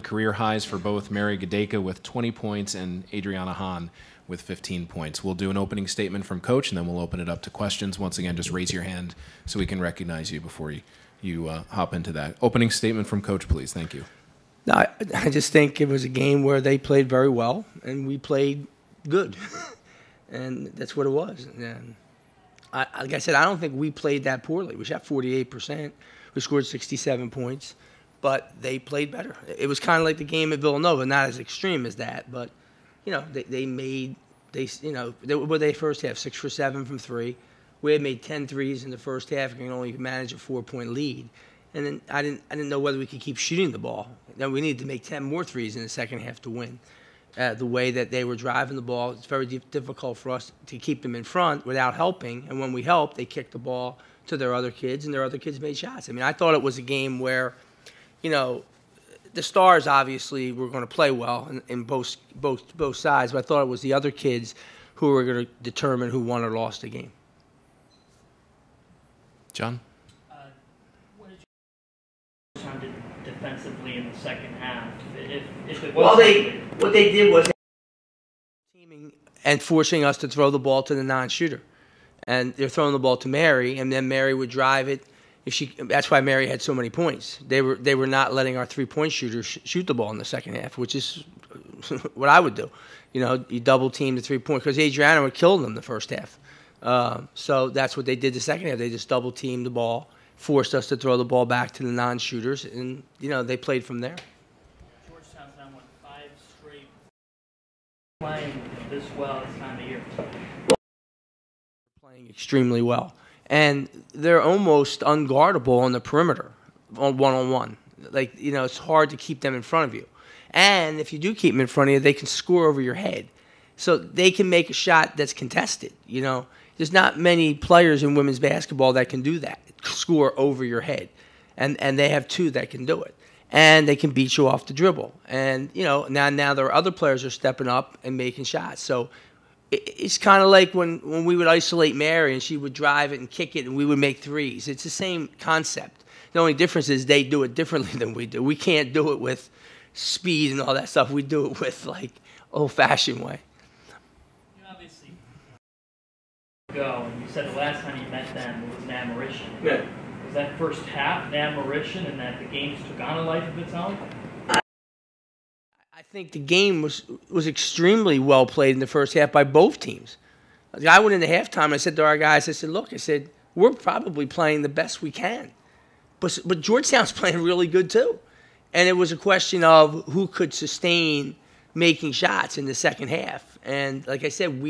Career highs for both Mary Gadeka with 20 points and Adriana Hahn with 15 points. We'll do an opening statement from Coach, and then we'll open it up to questions. Once again, just raise your hand so we can recognize you before you hop into that. Opening statement from Coach, please. Thank you. No, I just think it was a game where they played very well, and we played good. And that's what it was. And like I said, I don't think we played that poorly. We shot 48%. We scored 67 points. But they played better. It was kind of like the game at Villanova, not as extreme as that, but were they first half 6 for 7 from 3. We had made 10 threes in the first half and could only manage a 4-point lead. And then I didn't know whether we could keep shooting the ball. Then we needed to make 10 more threes in the second half to win. The way that they were driving the ball, it's very difficult for us to keep them in front without helping. And when we helped, they kicked the ball to their other kids, and their other kids made shots. I mean, I thought it was a game where, the Stars obviously were going to play well in both sides, but I thought it was the other kids who were going to determine who won or lost the game. John? What did you sounded defensively in the second half? If it was what they did was teaming and forcing us to throw the ball to the non-shooter, and they're throwing the ball to Mary, and then Mary would drive it. That's why Mary had so many points. They were not letting our three-point shooters shoot the ball in the second half, which is what I would do. You double team the three-point because Adriana would kill them the first half. So that's what they did the second half. They just double teamed the ball, forced us to throw the ball back to the non-shooters, and they played from there. Georgetown's now won 5 straight playing this well this time of year. Playing extremely well. And they're almost unguardable on the perimeter, on one-on-one. It's hard to keep them in front of you. And if you do keep them in front of you, they can score over your head. So they can make a shot that's contested. There's not many players in women's basketball that can do that, score over your head. And they have 2 that can do it. And they can beat you off the dribble. And, now there are other players who are stepping up and making shots. So it's kind of like when we would isolate Mary and she would drive it and kick it and we would make threes. It's the same concept. The only difference is they do it differently than we do. We can't do it with speed and all that stuff. We do it with, old-fashioned way. You obviously go, and you said the last time you met them it was an admiration. Yeah. Was that first half an admiration and that the game just took on a life of its own? I think the game was extremely well played in the first half by both teams. I went into halftime. I said to our guys, look, we're probably playing the best we can. But Georgetown's playing really good too. And it was a question of who could sustain making shots in the second half. And like I said,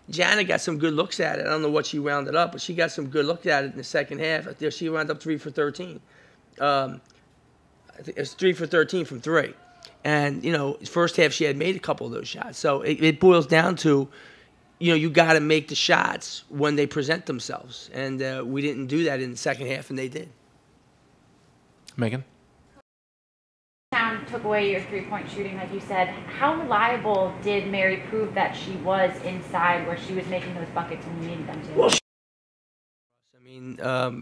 Jana got some good looks at it. I don't know what she rounded up, but she got some good looks at it in the second half. She wound up 3 for 13. I think it was 3 for 13 from 3. And, first half she had made a couple of those shots. So it boils down to, you got to make the shots when they present themselves. And we didn't do that in the second half, and they did. Megan? Town took away your three-point shooting, like you said. How reliable did Mary prove that she was inside where she was making those buckets when you needed them to? Well,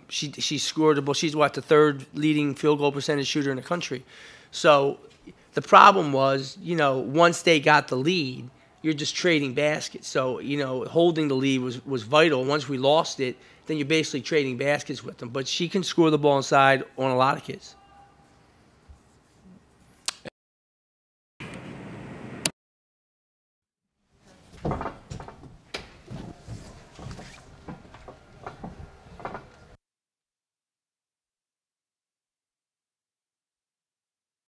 she scored the ball. She's, the third leading field goal percentage shooter in the country. So the problem was, once they got the lead, you're just trading baskets. So, holding the lead was vital. Once we lost it, then you're basically trading baskets with them. But she can score the ball inside on a lot of kids.